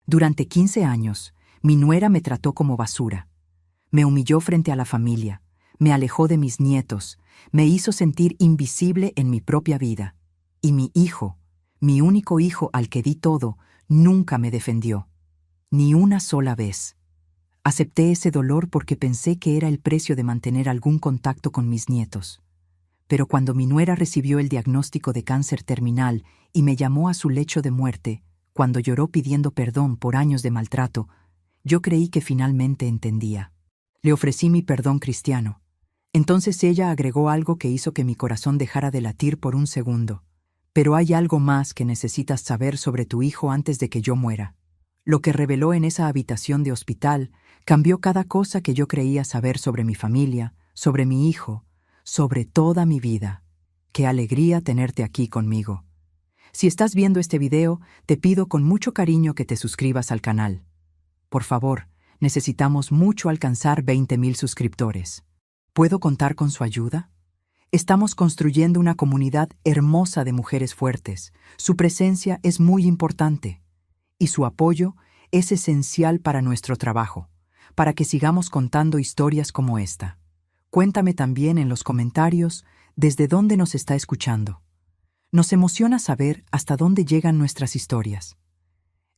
Durante 15 años, mi nuera me trató como basura. Me humilló frente a la familia, me alejó de mis nietos, me hizo sentir invisible en mi propia vida. Y mi hijo, mi único hijo al que di todo, nunca me defendió. Ni una sola vez. Acepté ese dolor porque pensé que era el precio de mantener algún contacto con mis nietos. Pero cuando mi nuera recibió el diagnóstico de cáncer terminal y me llamó a su lecho de muerte, cuando lloró pidiendo perdón por años de maltrato, yo creí que finalmente entendía. Le ofrecí mi perdón cristiano. Entonces ella agregó algo que hizo que mi corazón dejara de latir por un segundo. Pero hay algo más que necesitas saber sobre tu hijo antes de que yo muera. Lo que reveló en esa habitación de hospital cambió cada cosa que yo creía saber sobre mi familia, sobre mi hijo, sobre toda mi vida. Qué alegría tenerte aquí conmigo. Si estás viendo este video, te pido con mucho cariño que te suscribas al canal. Por favor, necesitamos mucho alcanzar 20,000 suscriptores. ¿Puedo contar con su ayuda? Estamos construyendo una comunidad hermosa de mujeres fuertes. Su presencia es muy importante. Y su apoyo es esencial para nuestro trabajo, para que sigamos contando historias como esta. Cuéntame también en los comentarios desde dónde nos está escuchando. Nos emociona saber hasta dónde llegan nuestras historias.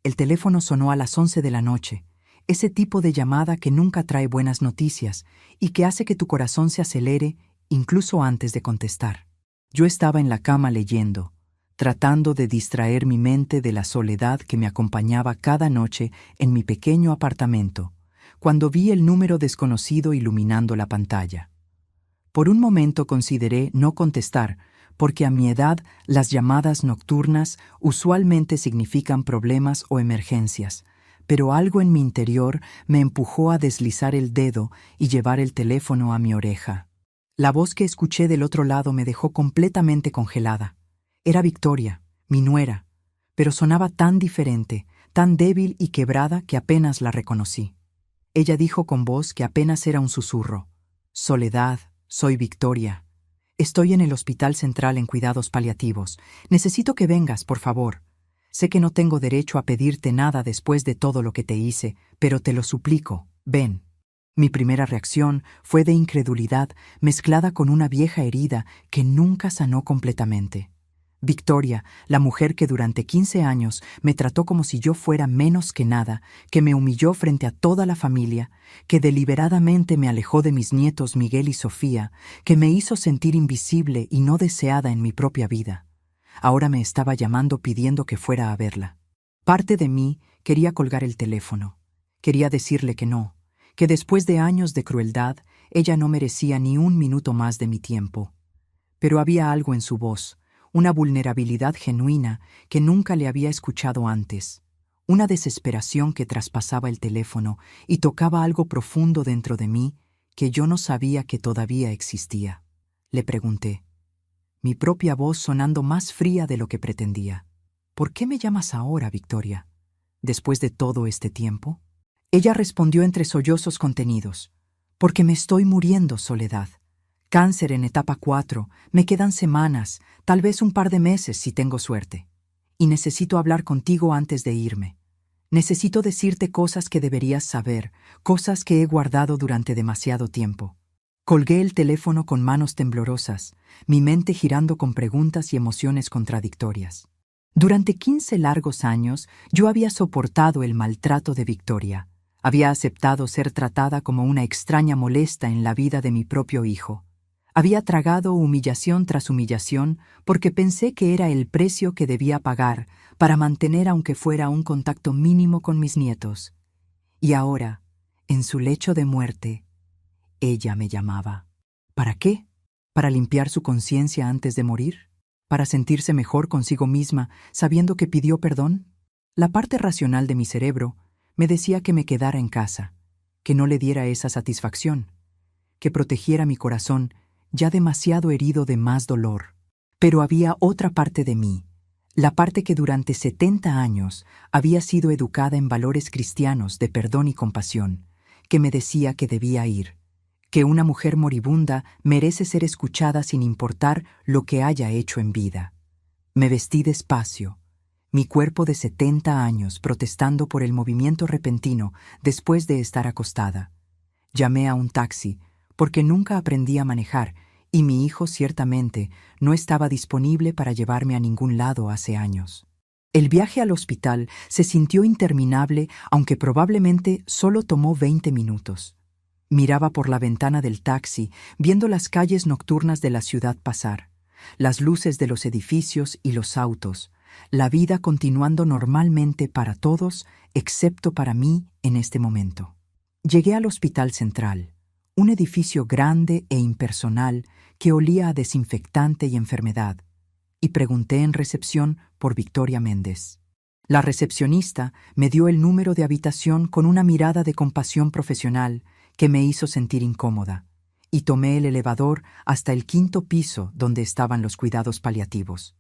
El teléfono sonó a las 11 de la noche, ese tipo de llamada que nunca trae buenas noticias y que hace que tu corazón se acelere incluso antes de contestar. Yo estaba en la cama leyendo, tratando de distraer mi mente de la soledad que me acompañaba cada noche en mi pequeño apartamento, cuando vi el número desconocido iluminando la pantalla. Por un momento consideré no contestar, porque a mi edad las llamadas nocturnas usualmente significan problemas o emergencias, pero algo en mi interior me empujó a deslizar el dedo y llevar el teléfono a mi oreja. La voz que escuché del otro lado me dejó completamente congelada. Era Victoria, mi nuera, pero sonaba tan diferente, tan débil y quebrada que apenas la reconocí. Ella dijo con voz que apenas era un susurro: «Soledad, soy Victoria. Estoy en el Hospital Central en cuidados paliativos. Necesito que vengas, por favor. Sé que no tengo derecho a pedirte nada después de todo lo que te hice, pero te lo suplico, ven». Mi primera reacción fue de incredulidad mezclada con una vieja herida que nunca sanó completamente. Victoria, la mujer que durante 15 años me trató como si yo fuera menos que nada, que me humilló frente a toda la familia, que deliberadamente me alejó de mis nietos Miguel y Sofía, que me hizo sentir invisible y no deseada en mi propia vida. Ahora me estaba llamando pidiendo que fuera a verla. Parte de mí quería colgar el teléfono. Quería decirle que no, que después de años de crueldad, ella no merecía ni un minuto más de mi tiempo. Pero había algo en su voz, una vulnerabilidad genuina que nunca le había escuchado antes, una desesperación que traspasaba el teléfono y tocaba algo profundo dentro de mí que yo no sabía que todavía existía. Le pregunté, mi propia voz sonando más fría de lo que pretendía: «¿Por qué me llamas ahora, Victoria? ¿Después de todo este tiempo?» Ella respondió entre sollozos contenidos: «Porque me estoy muriendo, Soledad. Cáncer en etapa 4, me quedan semanas, tal vez un par de meses si tengo suerte. Y necesito hablar contigo antes de irme. Necesito decirte cosas que deberías saber, cosas que he guardado durante demasiado tiempo». Colgué el teléfono con manos temblorosas, mi mente girando con preguntas y emociones contradictorias. Durante 15 largos años yo había soportado el maltrato de Victoria. Había aceptado ser tratada como una extraña molesta en la vida de mi propio hijo. Había tragado humillación tras humillación porque pensé que era el precio que debía pagar para mantener aunque fuera un contacto mínimo con mis nietos. Y ahora, en su lecho de muerte, ella me llamaba. ¿Para qué? ¿Para limpiar su conciencia antes de morir? ¿Para sentirse mejor consigo misma sabiendo que pidió perdón? La parte racional de mi cerebro me decía que me quedara en casa, que no le diera esa satisfacción, que protegiera mi corazón ya demasiado herido de más dolor. Pero había otra parte de mí, la parte que durante 70 años había sido educada en valores cristianos de perdón y compasión, que me decía que debía ir, que una mujer moribunda merece ser escuchada sin importar lo que haya hecho en vida. Me vestí despacio, mi cuerpo de 70 años protestando por el movimiento repentino después de estar acostada. Llamé a un taxi, porque nunca aprendí a manejar, y mi hijo ciertamente no estaba disponible para llevarme a ningún lado hace años. El viaje al hospital se sintió interminable, aunque probablemente solo tomó 20 minutos. Miraba por la ventana del taxi, viendo las calles nocturnas de la ciudad pasar, las luces de los edificios y los autos, la vida continuando normalmente para todos, excepto para mí en este momento. Llegué al Hospital Central, un edificio grande e impersonal que olía a desinfectante y enfermedad, y pregunté en recepción por Victoria Méndez. La recepcionista me dio el número de habitación con una mirada de compasión profesional que me hizo sentir incómoda, y tomé el elevador hasta el 5º piso donde estaban los cuidados paliativos.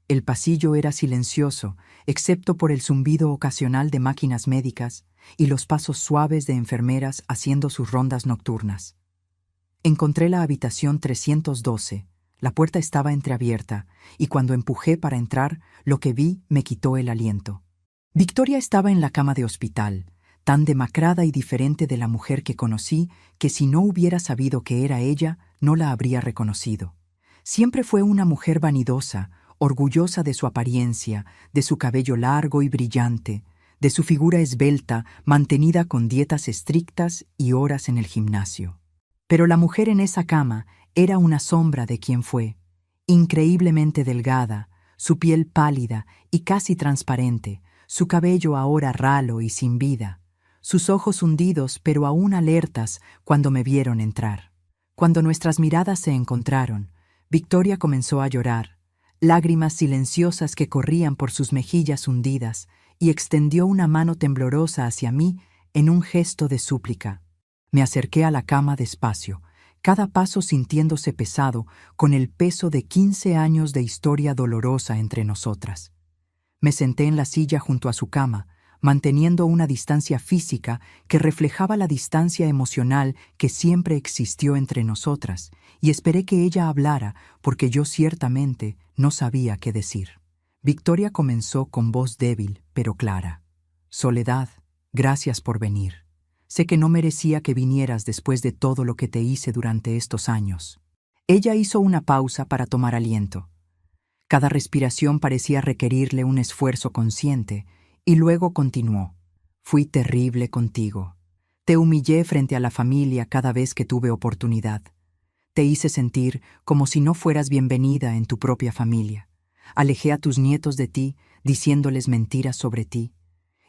El pasillo era silencioso, excepto por el zumbido ocasional de máquinas médicas y los pasos suaves de enfermeras haciendo sus rondas nocturnas. Encontré la habitación 312. La puerta estaba entreabierta, y cuando empujé para entrar, lo que vi me quitó el aliento. Victoria estaba en la cama de hospital, tan demacrada y diferente de la mujer que conocí que si no hubiera sabido que era ella, no la habría reconocido. Siempre fue una mujer vanidosa, orgullosa de su apariencia, de su cabello largo y brillante, de su figura esbelta, mantenida con dietas estrictas y horas en el gimnasio. Pero la mujer en esa cama era una sombra de quien fue, increíblemente delgada, su piel pálida y casi transparente, su cabello ahora ralo y sin vida, sus ojos hundidos pero aún alertas cuando me vieron entrar. Cuando nuestras miradas se encontraron, Victoria comenzó a llorar, lágrimas silenciosas que corrían por sus mejillas hundidas, y extendió una mano temblorosa hacia mí en un gesto de súplica. Me acerqué a la cama despacio, cada paso sintiéndose pesado con el peso de 15 años de historia dolorosa entre nosotras. Me senté en la silla junto a su cama, manteniendo una distancia física que reflejaba la distancia emocional que siempre existió entre nosotras, y esperé que ella hablara porque yo ciertamente no sabía qué decir. Victoria comenzó con voz débil pero clara. «Soledad, gracias por venir. Sé que no merecía que vinieras después de todo lo que te hice durante estos años». Ella hizo una pausa para tomar aliento. Cada respiración parecía requerirle un esfuerzo consciente, y luego continuó. «Fui terrible contigo. Te humillé frente a la familia cada vez que tuve oportunidad. Te hice sentir como si no fueras bienvenida en tu propia familia. Alejé a tus nietos de ti, diciéndoles mentiras sobre ti.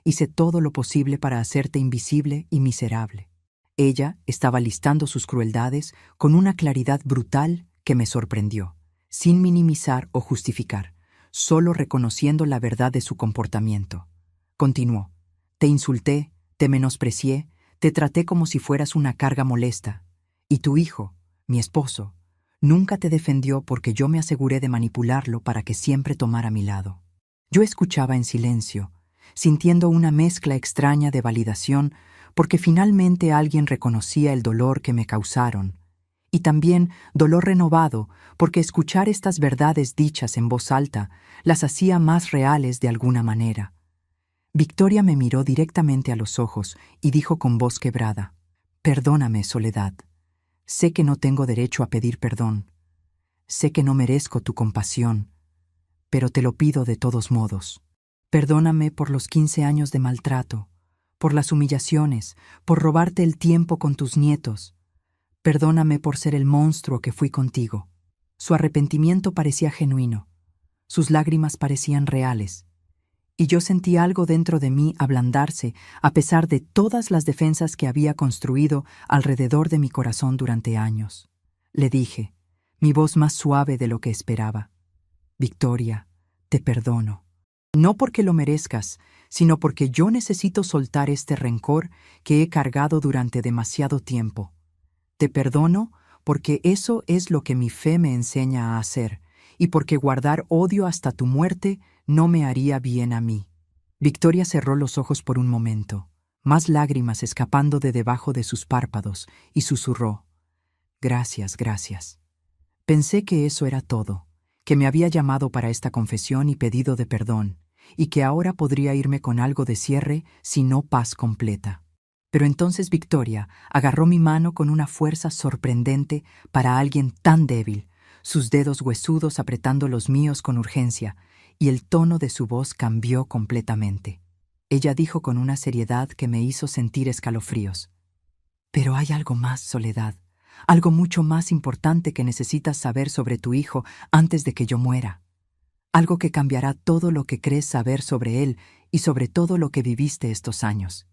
Hice todo lo posible para hacerte invisible y miserable». Ella estaba listando sus crueldades con una claridad brutal que me sorprendió, sin minimizar o justificar, solo reconociendo la verdad de su comportamiento. Continuó. «Te insulté, te menosprecié, te traté como si fueras una carga molesta. Y tu hijo, mi esposo, nunca te defendió porque yo me aseguré de manipularlo para que siempre tomara mi lado». Yo escuchaba en silencio, sintiendo una mezcla extraña de validación porque finalmente alguien reconocía el dolor que me causaron, y también dolor renovado porque escuchar estas verdades dichas en voz alta las hacía más reales de alguna manera. Victoria me miró directamente a los ojos y dijo con voz quebrada: «Perdóname, Soledad. Sé que no tengo derecho a pedir perdón. Sé que no merezco tu compasión, pero te lo pido de todos modos. Perdóname por los 15 años de maltrato, por las humillaciones, por robarte el tiempo con tus nietos. Perdóname por ser el monstruo que fui contigo». Su arrepentimiento parecía genuino, sus lágrimas parecían reales, y yo sentí algo dentro de mí ablandarse a pesar de todas las defensas que había construido alrededor de mi corazón durante años. Le dije, mi voz más suave de lo que esperaba: «Victoria, te perdono. No porque lo merezcas, sino porque yo necesito soltar este rencor que he cargado durante demasiado tiempo. Te perdono porque eso es lo que mi fe me enseña a hacer, y porque guardar odio hasta tu muerte no me haría bien a mí». Victoria cerró los ojos por un momento, más lágrimas escapando de debajo de sus párpados, y susurró: «Gracias, gracias». Pensé que eso era todo, que me había llamado para esta confesión y pedido de perdón, y que ahora podría irme con algo de cierre, si no paz completa. Pero entonces Victoria agarró mi mano con una fuerza sorprendente para alguien tan débil, sus dedos huesudos apretando los míos con urgencia, y el tono de su voz cambió completamente. Ella dijo con una seriedad que me hizo sentir escalofríos: «Pero hay algo más, Soledad, algo mucho más importante que necesitas saber sobre tu hijo antes de que yo muera. Algo que cambiará todo lo que crees saber sobre él y sobre todo lo que viviste estos años».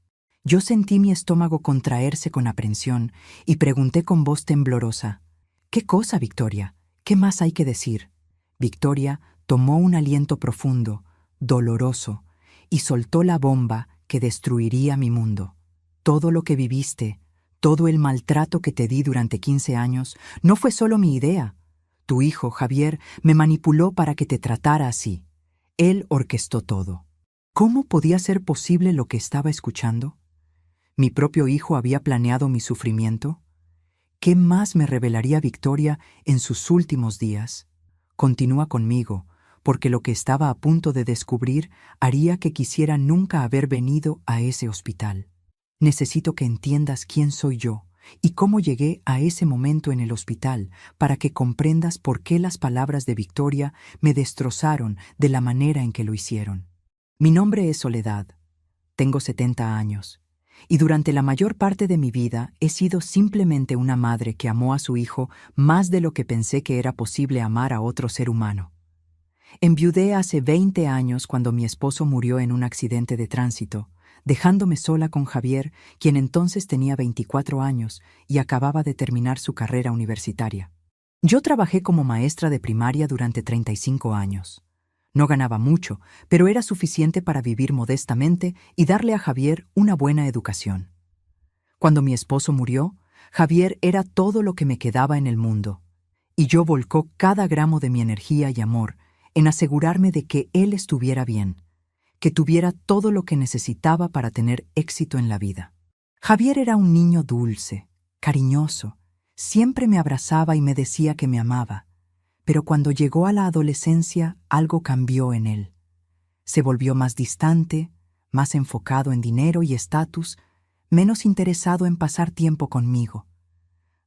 Yo sentí mi estómago contraerse con aprensión y pregunté con voz temblorosa: «¿Qué cosa, Victoria? ¿Qué más hay que decir?». Victoria tomó un aliento profundo, doloroso, y soltó la bomba que destruiría mi mundo. «Todo lo que viviste, todo el maltrato que te di durante 15 años, no fue solo mi idea. Tu hijo, Javier, me manipuló para que te tratara así. Él orquestó todo». ¿Cómo podía ser posible lo que estaba escuchando? ¿Mi propio hijo había planeado mi sufrimiento? ¿Qué más me revelaría Victoria en sus últimos días? Continúa conmigo, porque lo que estaba a punto de descubrir haría que quisiera nunca haber venido a ese hospital. Necesito que entiendas quién soy yo y cómo llegué a ese momento en el hospital, para que comprendas por qué las palabras de Victoria me destrozaron de la manera en que lo hicieron. Mi nombre es Soledad. Tengo 70 años. Y durante la mayor parte de mi vida he sido simplemente una madre que amó a su hijo más de lo que pensé que era posible amar a otro ser humano. Enviudé hace 20 años cuando mi esposo murió en un accidente de tránsito, dejándome sola con Javier, quien entonces tenía 24 años y acababa de terminar su carrera universitaria. Yo trabajé como maestra de primaria durante 35 años. No ganaba mucho, pero era suficiente para vivir modestamente y darle a Javier una buena educación. Cuando mi esposo murió, Javier era todo lo que me quedaba en el mundo, y yo volcó cada gramo de mi energía y amor en asegurarme de que él estuviera bien, que tuviera todo lo que necesitaba para tener éxito en la vida. Javier era un niño dulce, cariñoso, siempre me abrazaba y me decía que me amaba. Pero cuando llegó a la adolescencia, algo cambió en él. Se volvió más distante, más enfocado en dinero y estatus, menos interesado en pasar tiempo conmigo.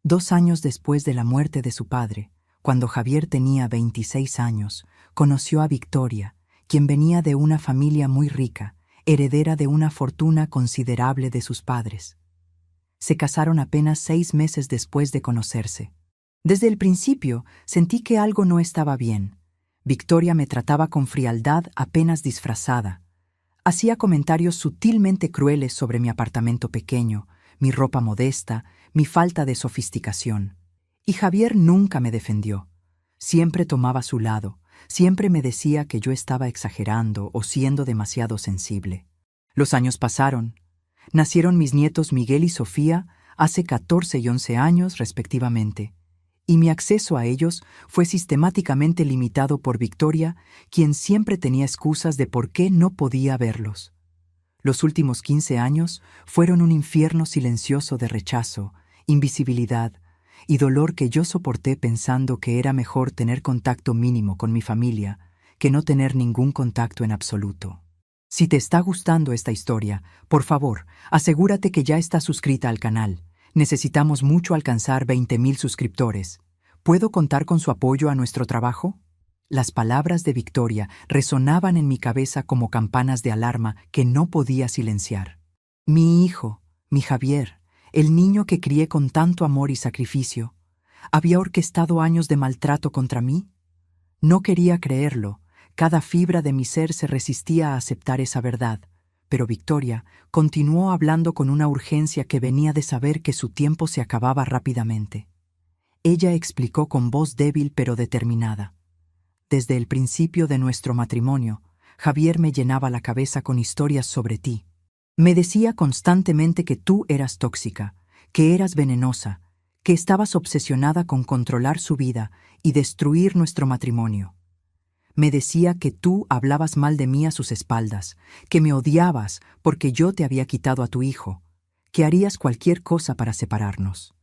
2 años después de la muerte de su padre, cuando Javier tenía 26 años, conoció a Victoria, quien venía de una familia muy rica, heredera de una fortuna considerable de sus padres. Se casaron apenas 6 meses después de conocerse. Desde el principio sentí que algo no estaba bien. Victoria me trataba con frialdad apenas disfrazada. Hacía comentarios sutilmente crueles sobre mi apartamento pequeño, mi ropa modesta, mi falta de sofisticación. Y Javier nunca me defendió. Siempre tomaba su lado, siempre me decía que yo estaba exagerando o siendo demasiado sensible. Los años pasaron. Nacieron mis nietos Miguel y Sofía hace 14 y 11 años respectivamente. Y mi acceso a ellos fue sistemáticamente limitado por Victoria, quien siempre tenía excusas de por qué no podía verlos. Los últimos 15 años fueron un infierno silencioso de rechazo, invisibilidad y dolor que yo soporté pensando que era mejor tener contacto mínimo con mi familia que no tener ningún contacto en absoluto. Si te está gustando esta historia, por favor, asegúrate que ya estás suscrita al canal. Necesitamos mucho alcanzar 20,000 suscriptores. ¿Puedo contar con su apoyo a nuestro trabajo? Las palabras de Victoria resonaban en mi cabeza como campanas de alarma que no podía silenciar. Mi hijo, mi Javier, el niño que crié con tanto amor y sacrificio, ¿había orquestado años de maltrato contra mí? No quería creerlo. Cada fibra de mi ser se resistía a aceptar esa verdad. Pero Victoria continuó hablando con una urgencia que venía de saber que su tiempo se acababa rápidamente. Ella explicó con voz débil pero determinada: «Desde el principio de nuestro matrimonio, Javier me llenaba la cabeza con historias sobre ti. Me decía constantemente que tú eras tóxica, que eras venenosa, que estabas obsesionada con controlar su vida y destruir nuestro matrimonio. Me decía que tú hablabas mal de mí a sus espaldas, que me odiabas porque yo te había quitado a tu hijo, que harías cualquier cosa para separarnos.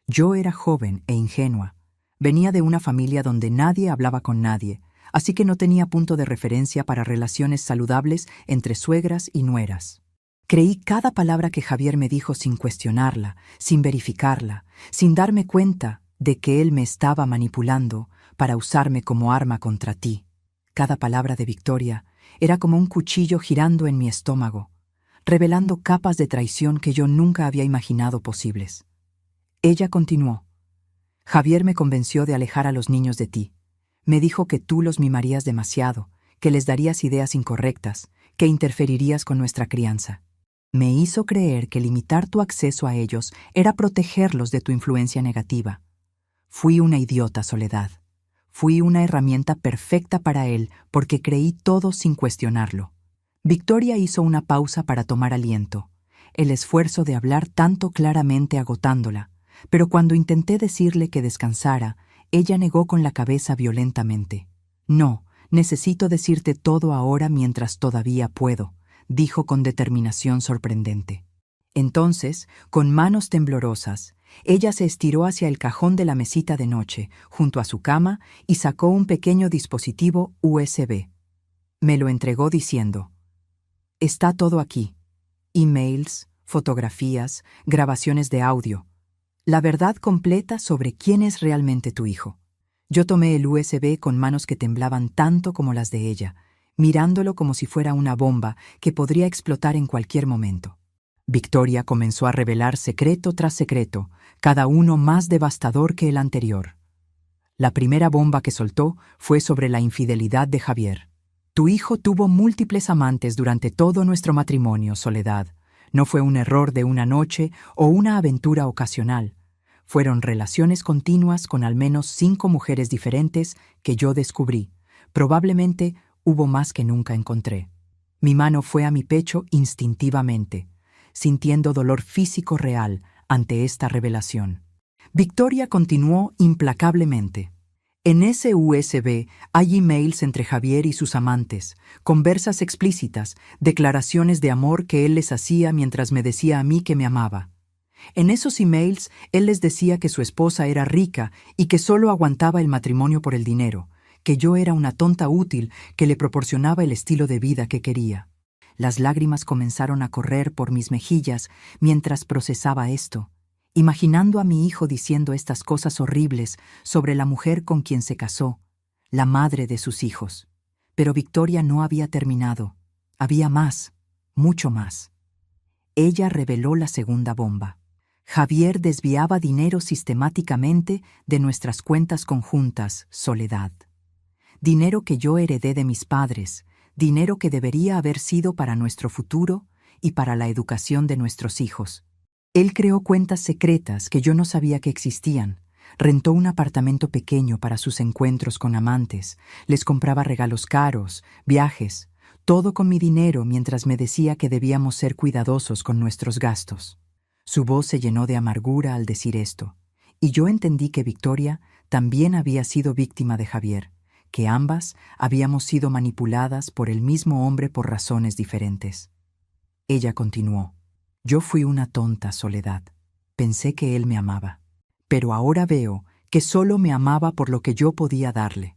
Yo era joven e ingenua. Venía de una familia donde nadie hablaba con nadie, así que no tenía punto de referencia para relaciones saludables entre suegras y nueras. Creí cada palabra que Javier me dijo sin cuestionarla, sin verificarla, sin darme cuenta de que él me estaba manipulando para usarme como arma contra ti. Cada palabra de Victoria era como un cuchillo girando en mi estómago, revelando capas de traición que yo nunca había imaginado posibles. Ella continuó. Javier me convenció de alejar a los niños de ti. Me dijo que tú los mimarías demasiado, que les darías ideas incorrectas, que interferirías con nuestra crianza. Me hizo creer que limitar tu acceso a ellos era protegerlos de tu influencia negativa. Fui una idiota, Soledad. Fui una herramienta perfecta para él porque creí todo sin cuestionarlo. Victoria hizo una pausa para tomar aliento, el esfuerzo de hablar tanto claramente agotándola, pero cuando intenté decirle que descansara, ella negó con la cabeza violentamente. No, necesito decirte todo ahora mientras todavía puedo, dijo con determinación sorprendente. Entonces, con manos temblorosas, ella se estiró hacia el cajón de la mesita de noche, junto a su cama, y sacó un pequeño dispositivo USB. Me lo entregó diciendo: «Está todo aquí. Emails, fotografías, grabaciones de audio. La verdad completa sobre quién es realmente tu hijo». Yo tomé el USB con manos que temblaban tanto como las de ella, mirándolo como si fuera una bomba que podría explotar en cualquier momento. Victoria comenzó a revelar secreto tras secreto, cada uno más devastador que el anterior. La primera bomba que soltó fue sobre la infidelidad de Javier. Tu hijo tuvo múltiples amantes durante todo nuestro matrimonio, Soledad. No fue un error de una noche o una aventura ocasional. Fueron relaciones continuas con al menos 5 mujeres diferentes que yo descubrí. Probablemente hubo más que nunca encontré. Mi mano fue a mi pecho instintivamente, sintiendo dolor físico real ante esta revelación. Victoria continuó implacablemente. En ese USB hay emails entre Javier y sus amantes, conversas explícitas, declaraciones de amor que él les hacía mientras me decía a mí que me amaba. En esos emails, él les decía que su esposa era rica y que solo aguantaba el matrimonio por el dinero, que yo era una tonta útil que le proporcionaba el estilo de vida que quería. Las lágrimas comenzaron a correr por mis mejillas mientras procesaba esto, imaginando a mi hijo diciendo estas cosas horribles sobre la mujer con quien se casó, la madre de sus hijos. Pero Victoria no había terminado. Había más, mucho más. Ella reveló la segunda bomba. Javier desviaba dinero sistemáticamente de nuestras cuentas conjuntas, Soledad. Dinero que yo heredé de mis padres, dinero que debería haber sido para nuestro futuro y para la educación de nuestros hijos. Él creó cuentas secretas que yo no sabía que existían, rentó un apartamento pequeño para sus encuentros con amantes, les compraba regalos caros, viajes, todo con mi dinero mientras me decía que debíamos ser cuidadosos con nuestros gastos. Su voz se llenó de amargura al decir esto, y yo entendí que Victoria también había sido víctima de Javier, que ambas habíamos sido manipuladas por el mismo hombre por razones diferentes. Ella continuó. Yo fui una tonta, Soledad. Pensé que él me amaba. Pero ahora veo que solo me amaba por lo que yo podía darle.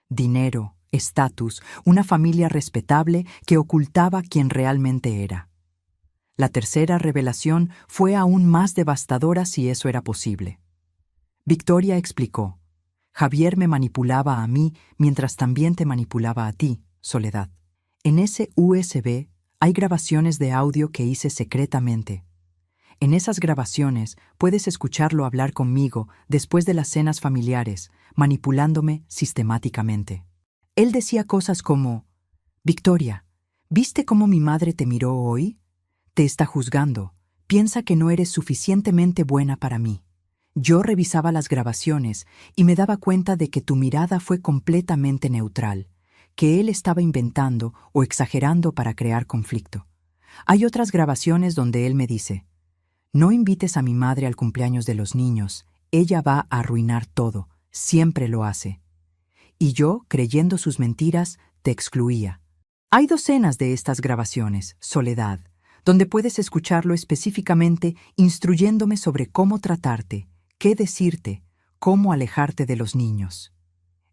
Dinero, estatus, una familia respetable que ocultaba quién realmente era. La tercera revelación fue aún más devastadora si eso era posible. Victoria explicó. Javier me manipulaba a mí mientras también te manipulaba a ti, Soledad. En ese USB hay grabaciones de audio que hice secretamente. En esas grabaciones puedes escucharlo hablar conmigo después de las cenas familiares, manipulándome sistemáticamente. Él decía cosas como: «Victoria, ¿viste cómo mi madre te miró hoy? Te está juzgando. Piensa que no eres suficientemente buena para mí». Yo revisaba las grabaciones y me daba cuenta de que tu mirada fue completamente neutral, que él estaba inventando o exagerando para crear conflicto. Hay otras grabaciones donde él me dice: «No invites a mi madre al cumpleaños de los niños, ella va a arruinar todo, siempre lo hace». Y yo, creyendo sus mentiras, te excluía. Hay docenas de estas grabaciones, Soledad, donde puedes escucharlo específicamente instruyéndome sobre cómo tratarte, qué decirte, cómo alejarte de los niños.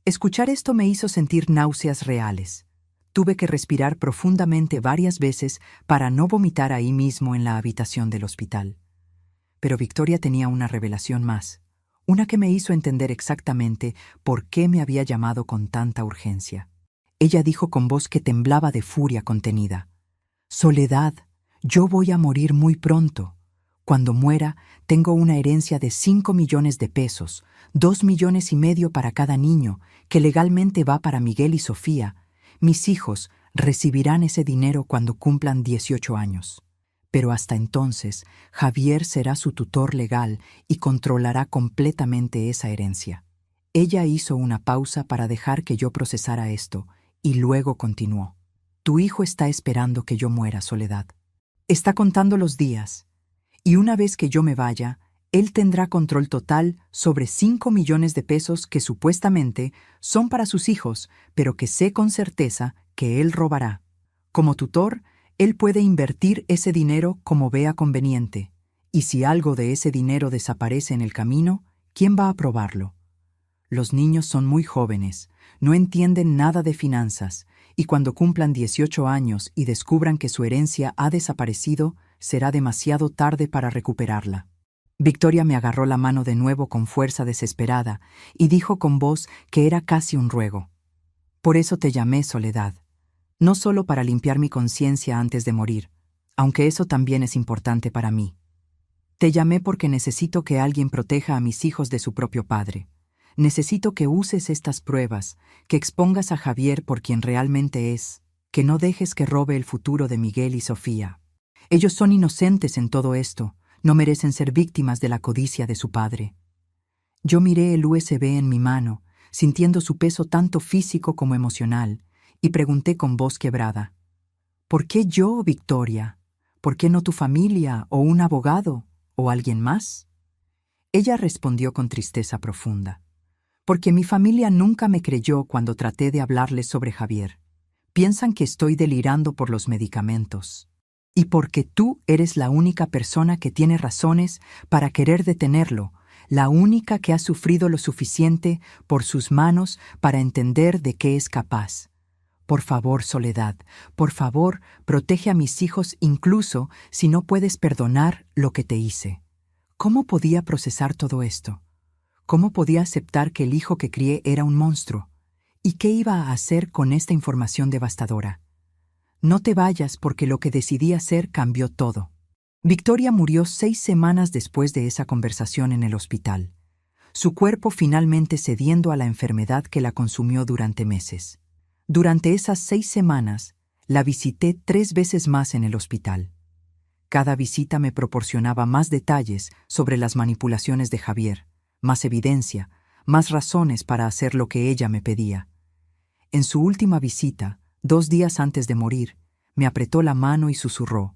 Escuchar esto me hizo sentir náuseas reales. Tuve que respirar profundamente varias veces para no vomitar ahí mismo en la habitación del hospital. Pero Victoria tenía una revelación más, una que me hizo entender exactamente por qué me había llamado con tanta urgencia. Ella dijo con voz que temblaba de furia contenida: «Soledad, yo voy a morir muy pronto. Cuando muera, tengo una herencia de 5 millones de pesos, 2,5 millones para cada niño, que legalmente va para Miguel y Sofía. Mis hijos recibirán ese dinero cuando cumplan 18 años. Pero hasta entonces, Javier será su tutor legal y controlará completamente esa herencia». Ella hizo una pausa para dejar que yo procesara esto, y luego continuó: «Tu hijo está esperando que yo muera, Soledad. Está contando los días. Y una vez que yo me vaya, él tendrá control total sobre 5 millones de pesos que supuestamente son para sus hijos, pero que sé con certeza que él robará. Como tutor, él puede invertir ese dinero como vea conveniente. Y si algo de ese dinero desaparece en el camino, ¿quién va a probarlo? Los niños son muy jóvenes, no entienden nada de finanzas, y cuando cumplan 18 años y descubran que su herencia ha desaparecido, será demasiado tarde para recuperarla». Victoria me agarró la mano de nuevo con fuerza desesperada y dijo con voz que era casi un ruego: «Por eso te llamé, Soledad. No solo para limpiar mi conciencia antes de morir, aunque eso también es importante para mí. Te llamé porque necesito que alguien proteja a mis hijos de su propio padre. Necesito que uses estas pruebas, que expongas a Javier por quien realmente es, que no dejes que robe el futuro de Miguel y Sofía. Ellos son inocentes en todo esto, no merecen ser víctimas de la codicia de su padre». Yo miré el USB en mi mano, sintiendo su peso tanto físico como emocional, y pregunté con voz quebrada: «¿Por qué yo, Victoria? ¿Por qué no tu familia, o un abogado, o alguien más?» Ella respondió con tristeza profunda: «Porque mi familia nunca me creyó cuando traté de hablarles sobre Javier. Piensan que estoy delirando por los medicamentos. Y porque tú eres la única persona que tiene razones para querer detenerlo, la única que ha sufrido lo suficiente por sus manos para entender de qué es capaz. Por favor, Soledad, por favor, protege a mis hijos incluso si no puedes perdonar lo que te hice». ¿Cómo podía procesar todo esto? ¿Cómo podía aceptar que el hijo que crié era un monstruo? ¿Y qué iba a hacer con esta información devastadora? «No te vayas porque lo que decidí hacer cambió todo». Victoria murió 6 semanas después de esa conversación en el hospital, su cuerpo finalmente cediendo a la enfermedad que la consumió durante meses. Durante esas 6 semanas, la visité 3 veces más en el hospital. Cada visita me proporcionaba más detalles sobre las manipulaciones de Javier, más evidencia, más razones para hacer lo que ella me pedía. En su última visita, 2 días antes de morir, me apretó la mano y susurró: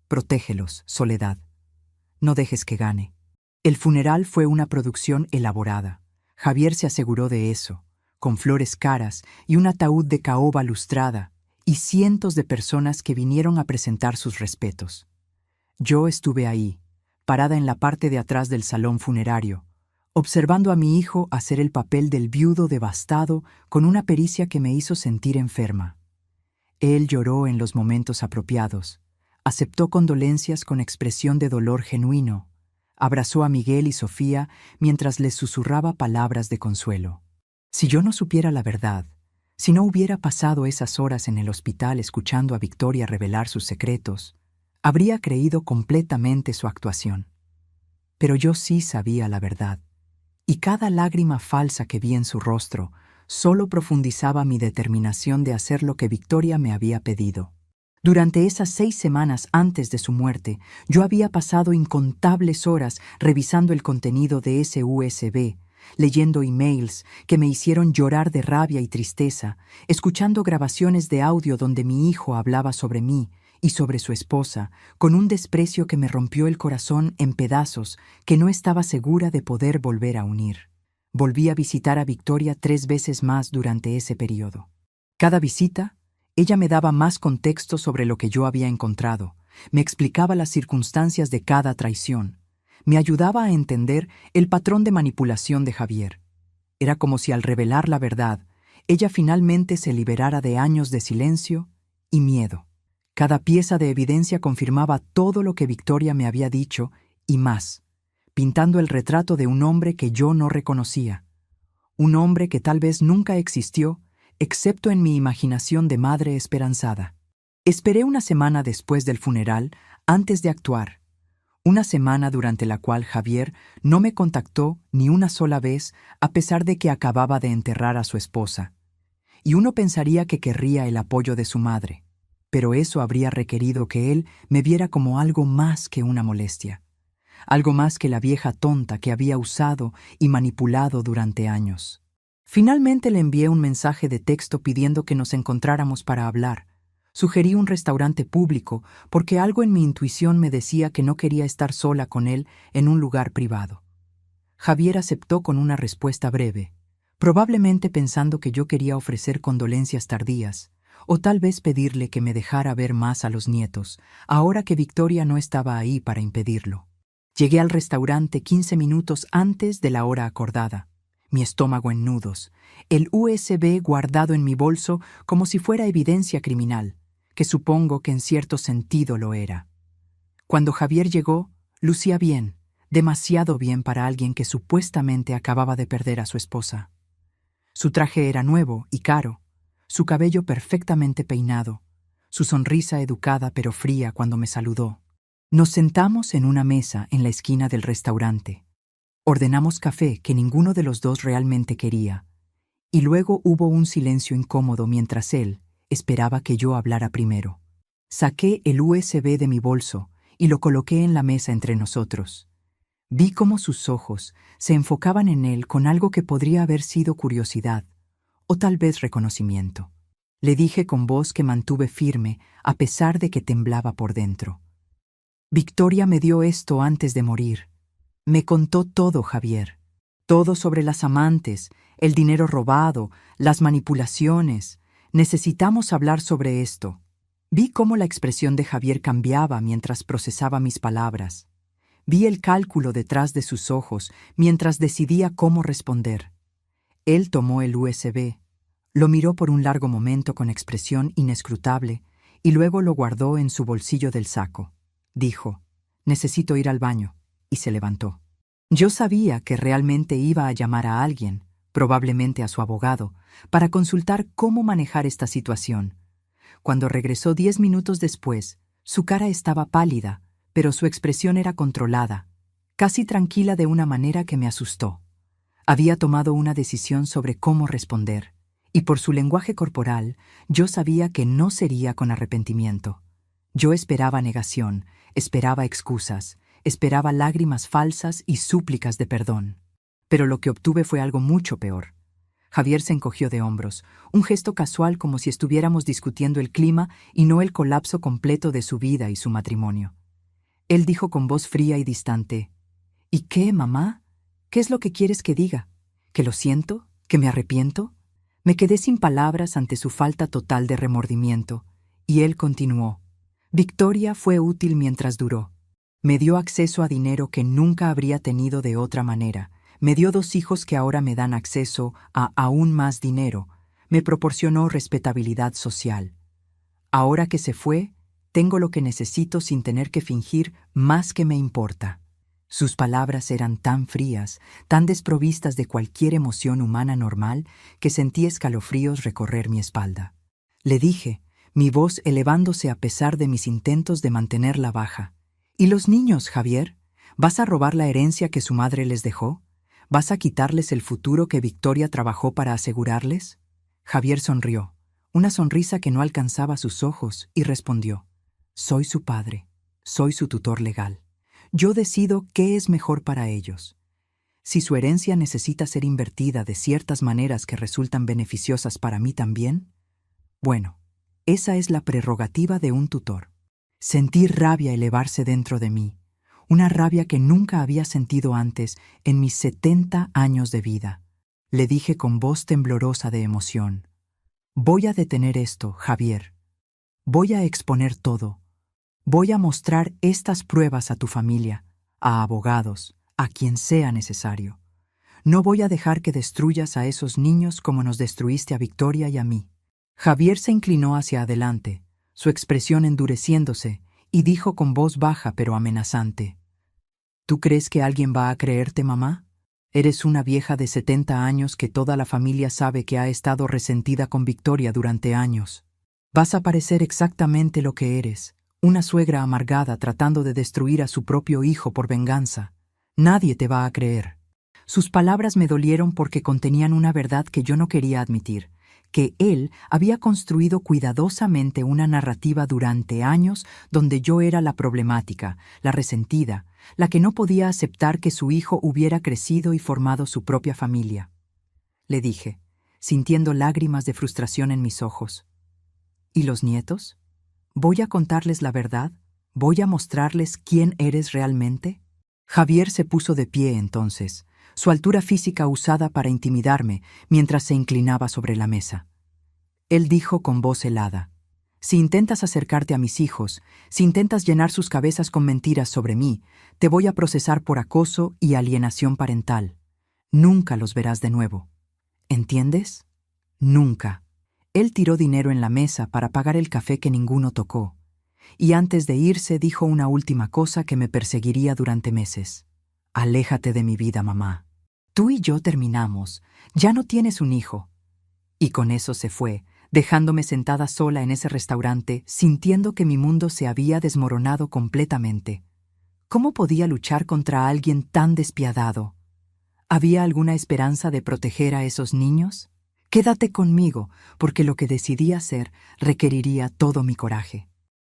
«Protégelos, Soledad. No dejes que gane». El funeral fue una producción elaborada. Javier se aseguró de eso, con flores caras y un ataúd de caoba lustrada, y cientos de personas que vinieron a presentar sus respetos. Yo estuve ahí, parada en la parte de atrás del salón funerario, observando a mi hijo hacer el papel del viudo devastado con una pericia que me hizo sentir enferma. Él lloró en los momentos apropiados, aceptó condolencias con expresión de dolor genuino, abrazó a Miguel y Sofía mientras les susurraba palabras de consuelo. Si yo no supiera la verdad, si no hubiera pasado esas horas en el hospital escuchando a Victoria revelar sus secretos, habría creído completamente su actuación. Pero yo sí sabía la verdad, y cada lágrima falsa que vi en su rostro solo profundizaba mi determinación de hacer lo que Victoria me había pedido. Durante esas 6 semanas antes de su muerte, yo había pasado incontables horas revisando el contenido de ese USB, leyendo emails que me hicieron llorar de rabia y tristeza, escuchando grabaciones de audio donde mi hijo hablaba sobre mí y sobre su esposa, con un desprecio que me rompió el corazón en pedazos que no estaba segura de poder volver a unir. Volví a visitar a Victoria 3 veces más durante ese periodo. Cada visita, ella me daba más contexto sobre lo que yo había encontrado, me explicaba las circunstancias de cada traición, me ayudaba a entender el patrón de manipulación de Javier. Era como si al revelar la verdad, ella finalmente se liberara de años de silencio y miedo. Cada pieza de evidencia confirmaba todo lo que Victoria me había dicho y más, pintando el retrato de un hombre que yo no reconocía. Un hombre que tal vez nunca existió, excepto en mi imaginación de madre esperanzada. Esperé una semana después del funeral antes de actuar. Una semana durante la cual Javier no me contactó ni una sola vez a pesar de que acababa de enterrar a su esposa. Y uno pensaría que querría el apoyo de su madre, pero eso habría requerido que él me viera como algo más que una molestia, algo más que la vieja tonta que había usado y manipulado durante años. Finalmente le envié un mensaje de texto pidiendo que nos encontráramos para hablar. Sugerí un restaurante público porque algo en mi intuición me decía que no quería estar sola con él en un lugar privado. Javier aceptó con una respuesta breve, probablemente pensando que yo quería ofrecer condolencias tardías, o tal vez pedirle que me dejara ver más a los nietos, ahora que Victoria no estaba ahí para impedirlo. Llegué al restaurante 15 minutos antes de la hora acordada, mi estómago en nudos, el USB guardado en mi bolso como si fuera evidencia criminal, que supongo que en cierto sentido lo era. Cuando Javier llegó, lucía bien, demasiado bien para alguien que supuestamente acababa de perder a su esposa. Su traje era nuevo y caro, su cabello perfectamente peinado, su sonrisa educada pero fría cuando me saludó. Nos sentamos en una mesa en la esquina del restaurante. Ordenamos café que ninguno de los dos realmente quería, y luego hubo un silencio incómodo mientras él esperaba que yo hablara primero. Saqué el USB de mi bolso y lo coloqué en la mesa entre nosotros. Vi cómo sus ojos se enfocaban en él con algo que podría haber sido curiosidad, o tal vez reconocimiento. Le dije con voz que mantuve firme a pesar de que temblaba por dentro. Victoria me dio esto antes de morir. Me contó todo, Javier. Todo sobre las amantes, el dinero robado, las manipulaciones. Necesitamos hablar sobre esto. Vi cómo la expresión de Javier cambiaba mientras procesaba mis palabras. Vi el cálculo detrás de sus ojos mientras decidía cómo responder. Él tomó el USB, lo miró por un largo momento con expresión inescrutable y luego lo guardó en su bolsillo del saco. Dijo, «Necesito ir al baño», y se levantó. Yo sabía que realmente iba a llamar a alguien, probablemente a su abogado, para consultar cómo manejar esta situación. Cuando regresó 10 minutos después, su cara estaba pálida, pero su expresión era controlada, casi tranquila de una manera que me asustó. Había tomado una decisión sobre cómo responder, y por su lenguaje corporal, yo sabía que no sería con arrepentimiento. Yo esperaba negación, esperaba excusas, esperaba lágrimas falsas y súplicas de perdón. Pero lo que obtuve fue algo mucho peor. Javier se encogió de hombros, un gesto casual como si estuviéramos discutiendo el clima y no el colapso completo de su vida y su matrimonio. Él dijo con voz fría y distante, «¿Y qué, mamá? ¿Qué es lo que quieres que diga? ¿Que lo siento? ¿Que me arrepiento?» Me quedé sin palabras ante su falta total de remordimiento, y él continuó. Victoria fue útil mientras duró. Me dio acceso a dinero que nunca habría tenido de otra manera. Me dio 2 hijos que ahora me dan acceso a aún más dinero. Me proporcionó respetabilidad social. Ahora que se fue, tengo lo que necesito sin tener que fingir más que me importa. Sus palabras eran tan frías, tan desprovistas de cualquier emoción humana normal, que sentí escalofríos recorrer mi espalda. Le dije, mi voz elevándose a pesar de mis intentos de mantenerla baja. ¿Y los niños, Javier? ¿Vas a robar la herencia que su madre les dejó? ¿Vas a quitarles el futuro que Victoria trabajó para asegurarles? Javier sonrió, una sonrisa que no alcanzaba sus ojos, y respondió, «Soy su padre, soy su tutor legal. Yo decido qué es mejor para ellos. Si su herencia necesita ser invertida de ciertas maneras que resultan beneficiosas para mí también, bueno, esa es la prerrogativa de un tutor». Sentí rabia elevarse dentro de mí, una rabia que nunca había sentido antes en mis 70 años de vida. Le dije con voz temblorosa de emoción, «Voy a detener esto, Javier. Voy a exponer todo. Voy a mostrar estas pruebas a tu familia, a abogados, a quien sea necesario. No voy a dejar que destruyas a esos niños como nos destruiste a Victoria y a mí. Javier se inclinó hacia adelante, su expresión endureciéndose, y dijo con voz baja pero amenazante: ¿Tú crees que alguien va a creerte, mamá? Eres una vieja de 70 años que toda la familia sabe que ha estado resentida con Victoria durante años. Vas a parecer exactamente lo que eres, una suegra amargada tratando de destruir a su propio hijo por venganza. Nadie te va a creer. Sus palabras me dolieron porque contenían una verdad que yo no quería admitir, que él había construido cuidadosamente una narrativa durante años donde yo era la problemática, la resentida, la que no podía aceptar que su hijo hubiera crecido y formado su propia familia. Le dije, sintiendo lágrimas de frustración en mis ojos. ¿Y los nietos? ¿Voy a contarles la verdad? ¿Voy a mostrarles quién eres realmente? Javier se puso de pie entonces, su altura física usada para intimidarme mientras se inclinaba sobre la mesa. Él dijo con voz helada: Si intentas acercarte a mis hijos, si intentas llenar sus cabezas con mentiras sobre mí, te voy a procesar por acoso y alienación parental. Nunca los verás de nuevo. ¿Entiendes? Nunca. Él tiró dinero en la mesa para pagar el café que ninguno tocó, y antes de irse dijo una última cosa que me perseguiría durante meses. Aléjate de mi vida, mamá. Tú y yo terminamos. Ya no tienes un hijo. Y con eso se fue, dejándome sentada sola en ese restaurante, sintiendo que mi mundo se había desmoronado completamente. ¿Cómo podía luchar contra alguien tan despiadado? ¿Había alguna esperanza de proteger a esos niños? Quédate conmigo, porque lo que decidí hacer requeriría todo mi coraje.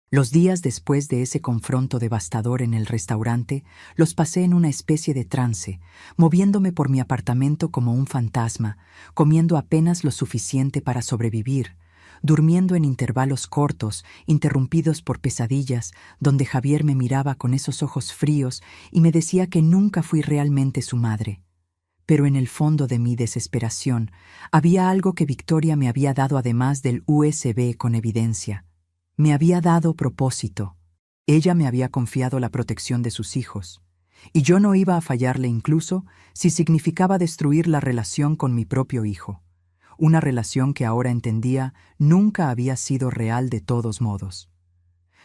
Los días después de ese confronto devastador en el restaurante, los pasé en una especie de trance, moviéndome por mi apartamento como un fantasma, comiendo apenas lo suficiente para sobrevivir, durmiendo en intervalos cortos, interrumpidos por pesadillas, donde Javier me miraba con esos ojos fríos y me decía que nunca fui realmente su madre. Pero en el fondo de mi desesperación había algo que Victoria me había dado además del USB con evidencia. Me había dado propósito. Ella me había confiado la protección de sus hijos, y yo no iba a fallarle incluso si significaba destruir la relación con mi propio hijo, una relación que ahora entendía nunca había sido real de todos modos.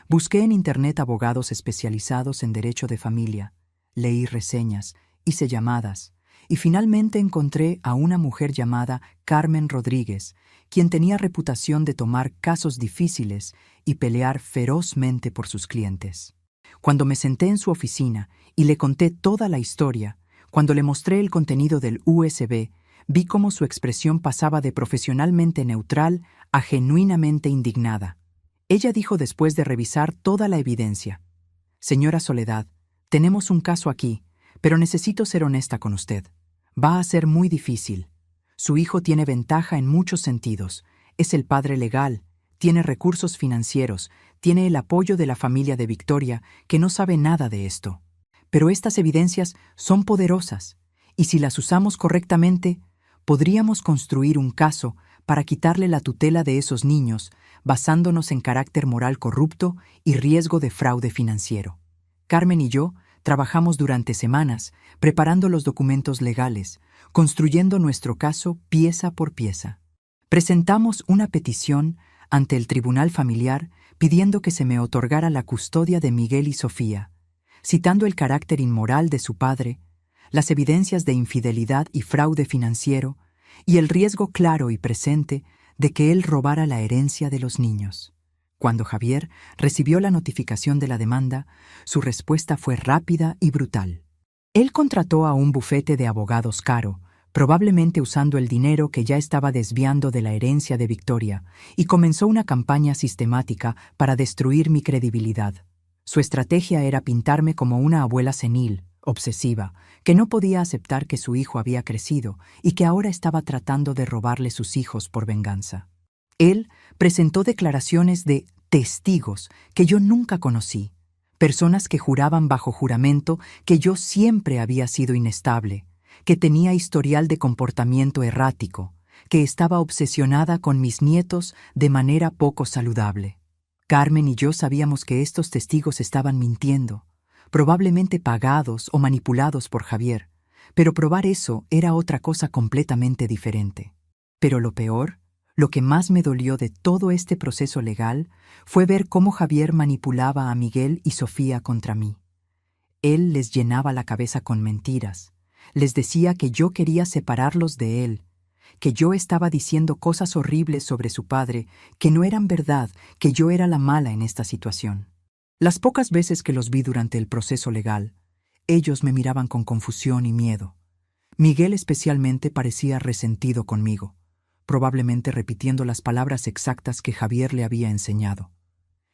Busqué en Internet abogados especializados en derecho de familia, leí reseñas, hice llamadas, y finalmente encontré a una mujer llamada Carmen Rodríguez, quien tenía reputación de tomar casos difíciles y pelear ferozmente por sus clientes. Cuando me senté en su oficina y le conté toda la historia, cuando le mostré el contenido del USB, vi cómo su expresión pasaba de profesionalmente neutral a genuinamente indignada. Ella dijo después de revisar toda la evidencia: Señora Soledad, tenemos un caso aquí, pero necesito ser honesta con usted. Va a ser muy difícil. Su hijo tiene ventaja en muchos sentidos. Es el padre legal, tiene recursos financieros, tiene el apoyo de la familia de Victoria, que no sabe nada de esto. Pero estas evidencias son poderosas, y si las usamos correctamente, podríamos construir un caso para quitarle la tutela de esos niños, basándonos en carácter moral corrupto y riesgo de fraude financiero. Carmen y yo trabajamos durante semanas preparando los documentos legales, construyendo nuestro caso pieza por pieza. Presentamos una petición ante el Tribunal Familiar pidiendo que se me otorgara la custodia de Miguel y Sofía, citando el carácter inmoral de su padre, las evidencias de infidelidad y fraude financiero y el riesgo claro y presente de que él robara la herencia de los niños. Cuando Javier recibió la notificación de la demanda, su respuesta fue rápida y brutal. Él contrató a un bufete de abogados caro, probablemente usando el dinero que ya estaba desviando de la herencia de Victoria, y comenzó una campaña sistemática para destruir mi credibilidad. Su estrategia era pintarme como una abuela senil, obsesiva, que no podía aceptar que su hijo había crecido y que ahora estaba tratando de robarle sus hijos por venganza. Él presentó declaraciones de testigos que yo nunca conocí, personas que juraban bajo juramento que yo siempre había sido inestable, que tenía historial de comportamiento errático, que estaba obsesionada con mis nietos de manera poco saludable. Carmen y yo sabíamos que estos testigos estaban mintiendo, probablemente pagados o manipulados por Javier, pero probar eso era otra cosa completamente diferente. Pero lo peor, lo que más me dolió de todo este proceso legal, fue ver cómo Javier manipulaba a Miguel y Sofía contra mí. Él les llenaba la cabeza con mentiras. Les decía que yo quería separarlos de él, que yo estaba diciendo cosas horribles sobre su padre, que no eran verdad, que yo era la mala en esta situación. Las pocas veces que los vi durante el proceso legal, ellos me miraban con confusión y miedo. Miguel especialmente parecía resentido conmigo, probablemente repitiendo las palabras exactas que Javier le había enseñado.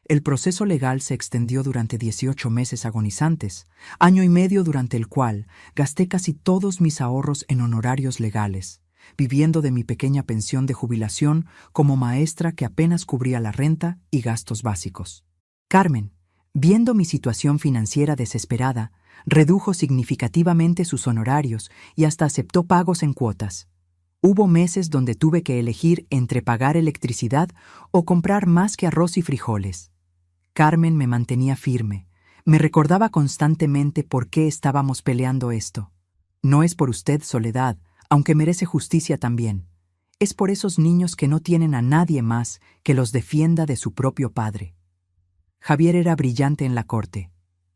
El proceso legal se extendió durante 18 meses agonizantes, año y medio durante el cual gasté casi todos mis ahorros en honorarios legales, viviendo de mi pequeña pensión de jubilación como maestra que apenas cubría la renta y gastos básicos. Carmen, viendo mi situación financiera desesperada, redujo significativamente sus honorarios y hasta aceptó pagos en cuotas. Hubo meses donde tuve que elegir entre pagar electricidad o comprar más que arroz y frijoles. Carmen me mantenía firme, me recordaba constantemente por qué estábamos peleando esto. No es por usted, Soledad, aunque merece justicia también. Es por esos niños que no tienen a nadie más que los defienda de su propio padre. Javier era brillante en la corte,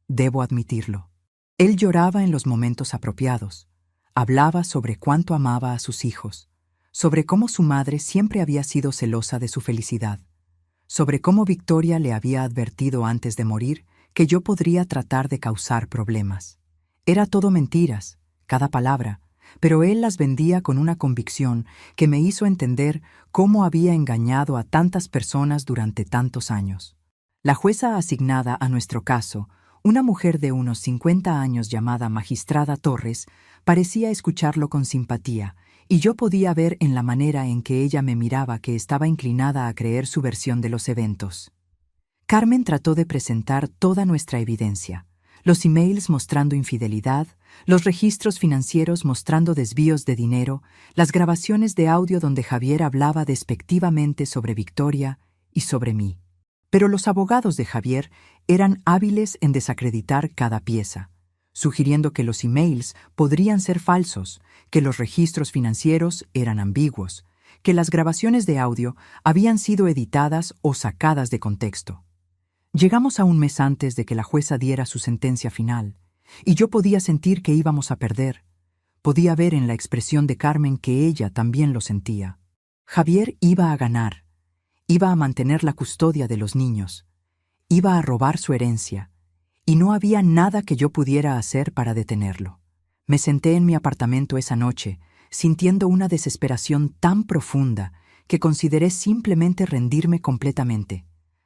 debo admitirlo. Él lloraba en los momentos apropiados, hablaba sobre cuánto amaba a sus hijos, sobre cómo su madre siempre había sido celosa de su felicidad, sobre cómo Victoria le había advertido antes de morir que yo podría tratar de causar problemas. Era todo mentiras, cada palabra, pero él las vendía con una convicción que me hizo entender cómo había engañado a tantas personas durante tantos años. La jueza asignada a nuestro caso, una mujer de unos 50 años llamada Magistrada Torres, parecía escucharlo con simpatía, y yo podía ver en la manera en que ella me miraba que estaba inclinada a creer su versión de los eventos. Carmen trató de presentar toda nuestra evidencia, los emails mostrando infidelidad, los registros financieros mostrando desvíos de dinero, las grabaciones de audio donde Javier hablaba despectivamente sobre Victoria y sobre mí. Pero los abogados de Javier eran hábiles en desacreditar cada pieza, sugiriendo que los emails podrían ser falsos, que los registros financieros eran ambiguos, que las grabaciones de audio habían sido editadas o sacadas de contexto. Llegamos a un mes antes de que la jueza diera su sentencia final, y yo podía sentir que íbamos a perder. Podía ver en la expresión de Carmen que ella también lo sentía. Javier iba a ganar, iba a mantener la custodia de los niños, iba a robar su herencia, y no había nada que yo pudiera hacer para detenerlo. Me senté en mi apartamento esa noche, sintiendo una desesperación tan profunda que consideré simplemente rendirme completamente,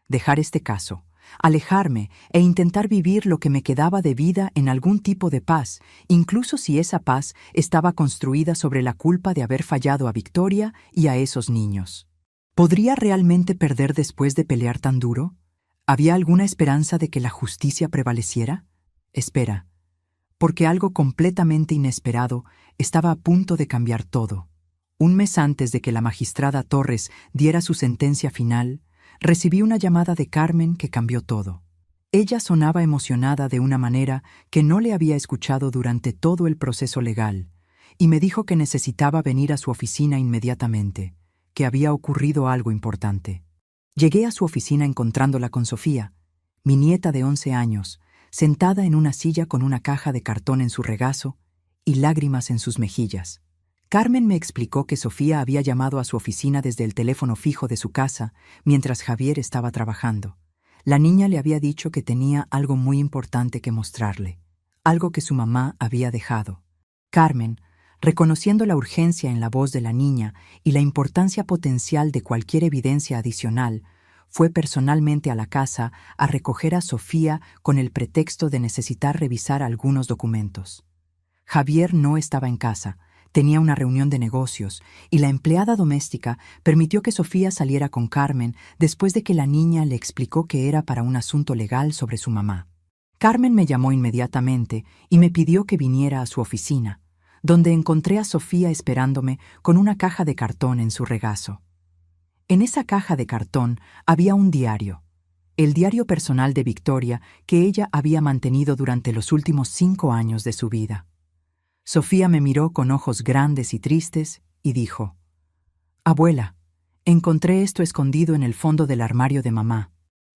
dejar este caso, alejarme e intentar vivir lo que me quedaba de vida en algún tipo de paz, incluso si esa paz estaba construida sobre la culpa de haber fallado a Victoria y a esos niños. ¿Podría realmente perder después de pelear tan duro? ¿Había alguna esperanza de que la justicia prevaleciera? Espera, porque algo completamente inesperado estaba a punto de cambiar todo. Un mes antes de que la magistrada Torres diera su sentencia final, recibí una llamada de Carmen que cambió todo. Ella sonaba emocionada de una manera que no le había escuchado durante todo el proceso legal, y me dijo que necesitaba venir a su oficina inmediatamente, que había ocurrido algo importante. Llegué a su oficina encontrándola con Sofía, mi nieta de 11 años, sentada en una silla con una caja de cartón en su regazo y lágrimas en sus mejillas. Carmen me explicó que Sofía había llamado a su oficina desde el teléfono fijo de su casa mientras Javier estaba trabajando. La niña le había dicho que tenía algo muy importante que mostrarle, algo que su mamá había dejado. Carmen, reconociendo la urgencia en la voz de la niña y la importancia potencial de cualquier evidencia adicional, fue personalmente a la casa a recoger a Sofía con el pretexto de necesitar revisar algunos documentos. Javier no estaba en casa, tenía una reunión de negocios, y la empleada doméstica permitió que Sofía saliera con Carmen después de que la niña le explicó que era para un asunto legal sobre su mamá. Carmen me llamó inmediatamente y me pidió que viniera a su oficina, donde encontré a Sofía esperándome con una caja de cartón en su regazo. En esa caja de cartón había un diario, el diario personal de Victoria que ella había mantenido durante los últimos 5 años de su vida. Sofía me miró con ojos grandes y tristes y dijo: «Abuela, encontré esto escondido en el fondo del armario de mamá».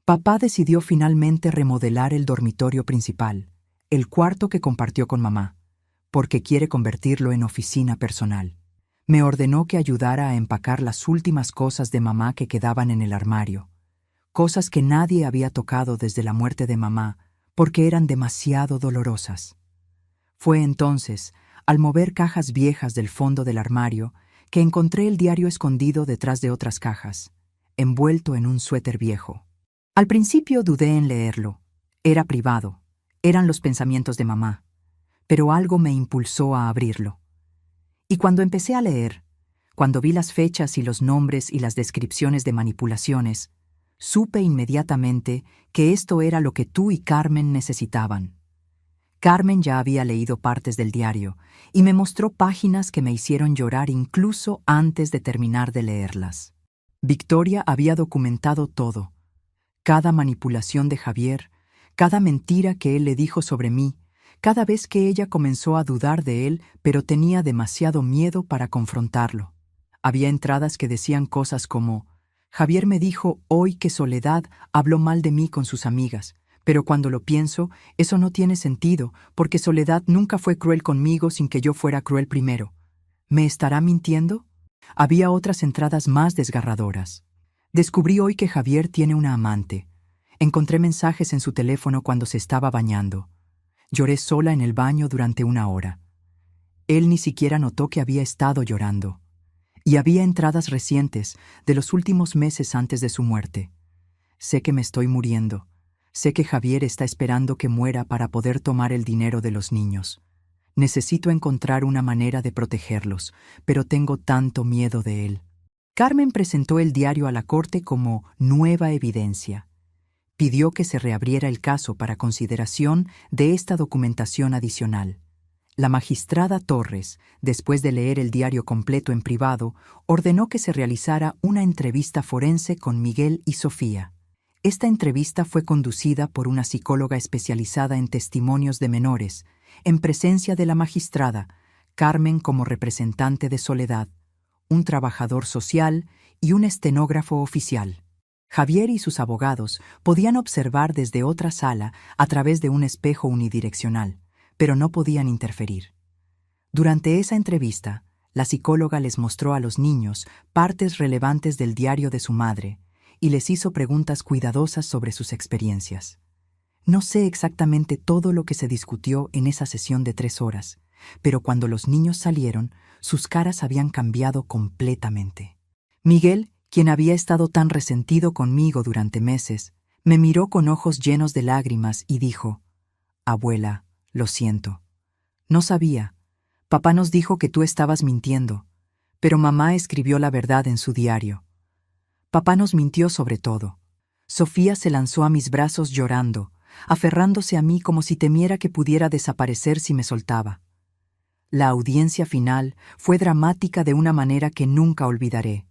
Papá decidió finalmente remodelar el dormitorio principal, el cuarto que compartió con mamá, porque quiere convertirlo en oficina personal. Me ordenó que ayudara a empacar las últimas cosas de mamá que quedaban en el armario, cosas que nadie había tocado desde la muerte de mamá, porque eran demasiado dolorosas. Fue entonces, al mover cajas viejas del fondo del armario, que encontré el diario escondido detrás de otras cajas, envuelto en un suéter viejo. Al principio dudé en leerlo. Era privado, eran los pensamientos de mamá, pero algo me impulsó a abrirlo. Y cuando empecé a leer, cuando vi las fechas y los nombres y las descripciones de manipulaciones, supe inmediatamente que esto era lo que tú y Carmen necesitaban. Carmen ya había leído partes del diario y me mostró páginas que me hicieron llorar incluso antes de terminar de leerlas. Victoria había documentado todo, cada manipulación de Javier, cada mentira que él le dijo sobre mí, cada vez que ella comenzó a dudar de él, pero tenía demasiado miedo para confrontarlo. Había entradas que decían cosas como: «Javier me dijo hoy que Soledad habló mal de mí con sus amigas, pero cuando lo pienso, eso no tiene sentido, porque Soledad nunca fue cruel conmigo sin que yo fuera cruel primero. ¿Me estará mintiendo?». Había otras entradas más desgarradoras. Descubrí hoy que Javier tiene una amante. Encontré mensajes en su teléfono cuando se estaba bañando. Lloré sola en el baño durante 1 hora. Él ni siquiera notó que había estado llorando. Y había entradas recientes, de los últimos meses antes de su muerte. Sé que me estoy muriendo. Sé que Javier está esperando que muera para poder tomar el dinero de los niños. Necesito encontrar una manera de protegerlos, pero tengo tanto miedo de él. Carmen presentó el diario a la corte como nueva evidencia. Pidió que se reabriera el caso para consideración de esta documentación adicional. La magistrada Torres, después de leer el diario completo en privado, ordenó que se realizara una entrevista forense con Miguel y Sofía. Esta entrevista fue conducida por una psicóloga especializada en testimonios de menores, en presencia de la magistrada, Carmen como representante de Soledad, un trabajador social y un estenógrafo oficial. Javier y sus abogados podían observar desde otra sala a través de un espejo unidireccional, pero no podían interferir. Durante esa entrevista, la psicóloga les mostró a los niños partes relevantes del diario de su madre y les hizo preguntas cuidadosas sobre sus experiencias. No sé exactamente todo lo que se discutió en esa sesión de 3 horas, pero cuando los niños salieron, sus caras habían cambiado completamente. Miguel, quien había estado tan resentido conmigo durante meses, me miró con ojos llenos de lágrimas y dijo: «Abuela, lo siento. No sabía. Papá nos dijo que tú estabas mintiendo, pero mamá escribió la verdad en su diario. Papá nos mintió sobre todo». Sofía se lanzó a mis brazos llorando, aferrándose a mí como si temiera que pudiera desaparecer si me soltaba. La audiencia final fue dramática de una manera que nunca olvidaré.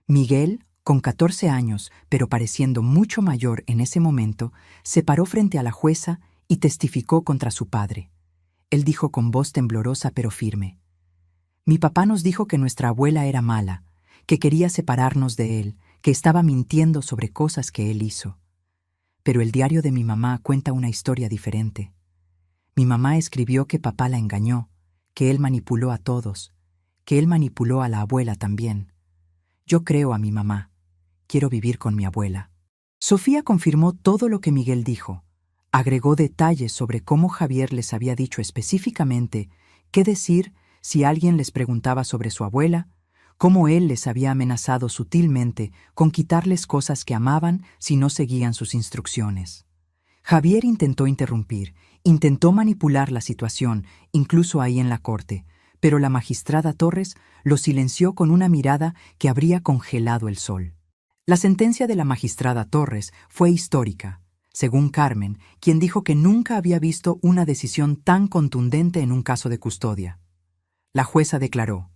Miguel, con 14 años, pero pareciendo mucho mayor en ese momento, se paró frente a la jueza y testificó contra su padre. Él dijo con voz temblorosa pero firme: «Mi papá nos dijo que nuestra abuela era mala, que quería separarnos de él, que estaba mintiendo sobre cosas que él hizo. Pero el diario de mi mamá cuenta una historia diferente. Mi mamá escribió que papá la engañó, que él manipuló a todos, que él manipuló a la abuela también. Yo creo a mi mamá. Quiero vivir con mi abuela». Sofía confirmó todo lo que Miguel dijo. Agregó detalles sobre cómo Javier les había dicho específicamente qué decir si alguien les preguntaba sobre su abuela, cómo él les había amenazado sutilmente con quitarles cosas que amaban si no seguían sus instrucciones. Javier intentó interrumpir, intentó manipular la situación, incluso ahí en la corte, pero la magistrada Torres lo silenció con una mirada que habría congelado el sol. La sentencia de la magistrada Torres fue histórica, según Carmen, quien dijo que nunca había visto una decisión tan contundente en un caso de custodia. La jueza declaró: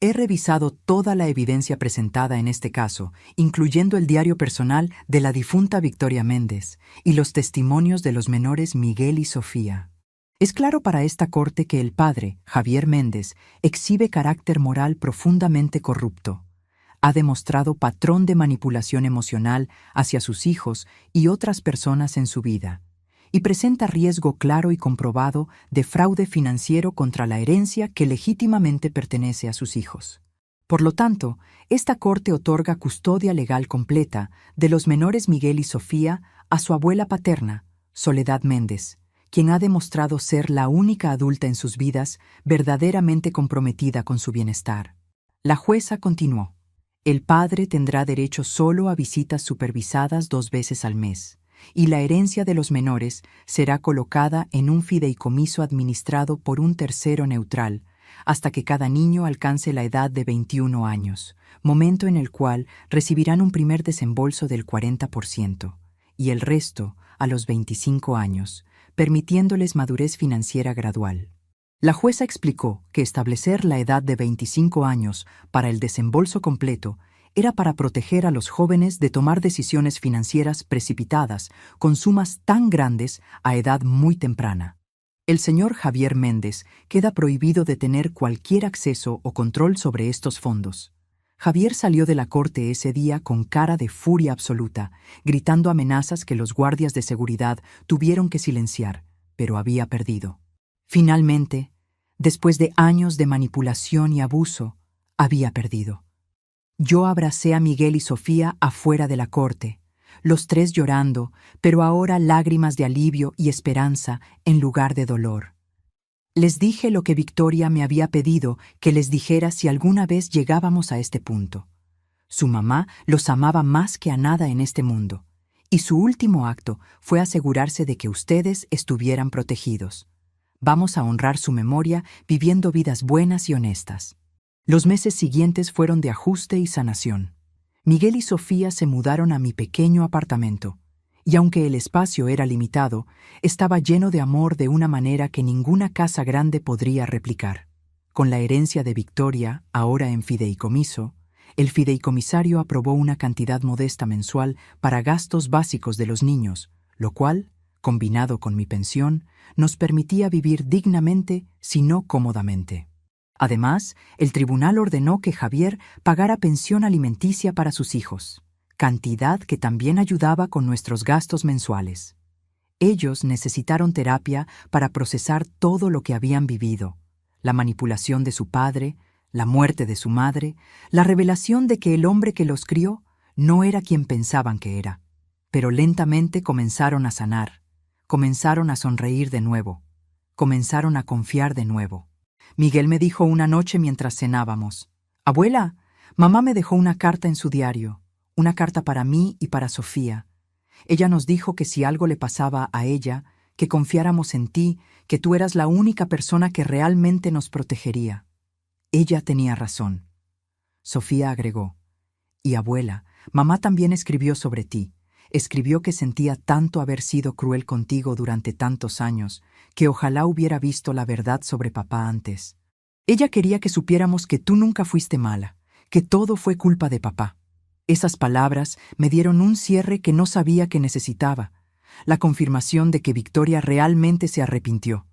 «He revisado toda la evidencia presentada en este caso, incluyendo el diario personal de la difunta Victoria Méndez y los testimonios de los menores Miguel y Sofía. Es claro para esta corte que el padre, Javier Méndez, exhibe carácter moral profundamente corrupto. Ha demostrado patrón de manipulación emocional hacia sus hijos y otras personas en su vida, y presenta riesgo claro y comprobado de fraude financiero contra la herencia que legítimamente pertenece a sus hijos. Por lo tanto, esta corte otorga custodia legal completa de los menores Miguel y Sofía a su abuela paterna, Soledad Méndez, quien ha demostrado ser la única adulta en sus vidas verdaderamente comprometida con su bienestar. La jueza continuó: el padre tendrá derecho solo a visitas supervisadas 2 veces al mes, y la herencia de los menores será colocada en un fideicomiso administrado por un tercero neutral, hasta que cada niño alcance la edad de 21 años, momento en el cual recibirán un primer desembolso del 40%, y el resto a los 25 años, permitiéndoles madurez financiera gradual. La jueza explicó que establecer la edad de 25 años para el desembolso completo era para proteger a los jóvenes de tomar decisiones financieras precipitadas con sumas tan grandes a edad muy temprana. El señor Javier Méndez queda prohibido de tener cualquier acceso o control sobre estos fondos. Javier salió de la corte ese día con cara de furia absoluta, gritando amenazas que los guardias de seguridad tuvieron que silenciar, pero había perdido. Finalmente, después de años de manipulación y abuso, había perdido. Yo abracé a Miguel y Sofía afuera de la corte, los tres llorando, pero ahora lágrimas de alivio y esperanza en lugar de dolor. Les dije lo que Victoria me había pedido que les dijera si alguna vez llegábamos a este punto. Su mamá los amaba más que a nada en este mundo, y su último acto fue asegurarse de que ustedes estuvieran protegidos. Vamos a honrar su memoria viviendo vidas buenas y honestas. Los meses siguientes fueron de ajuste y sanación. Miguel y Sofía se mudaron a mi pequeño apartamento, y aunque el espacio era limitado, estaba lleno de amor de una manera que ninguna casa grande podría replicar. Con la herencia de Victoria, ahora en fideicomiso, el fideicomisario aprobó una cantidad modesta mensual para gastos básicos de los niños, lo cual, combinado con mi pensión, nos permitía vivir dignamente, si no cómodamente. Además, el tribunal ordenó que Javier pagara pensión alimenticia para sus hijos, cantidad que también ayudaba con nuestros gastos mensuales. Ellos necesitaron terapia para procesar todo lo que habían vivido: la manipulación de su padre, la muerte de su madre, la revelación de que el hombre que los crió no era quien pensaban que era. Pero lentamente comenzaron a sanar, comenzaron a sonreír de nuevo, comenzaron a confiar de nuevo. Miguel me dijo una noche mientras cenábamos: «Abuela, mamá me dejó una carta en su diario, una carta para mí y para Sofía. Ella nos dijo que si algo le pasaba a ella, que confiáramos en ti, que tú eras la única persona que realmente nos protegería». Ella tenía razón. Sofía agregó: «Y abuela, mamá también escribió sobre ti. Escribió que sentía tanto haber sido cruel contigo durante tantos años, que ojalá hubiera visto la verdad sobre papá antes. Ella quería que supiéramos que tú nunca fuiste mala, que todo fue culpa de papá». Esas palabras me dieron un cierre que no sabía que necesitaba, la confirmación de que Victoria realmente se arrepintió,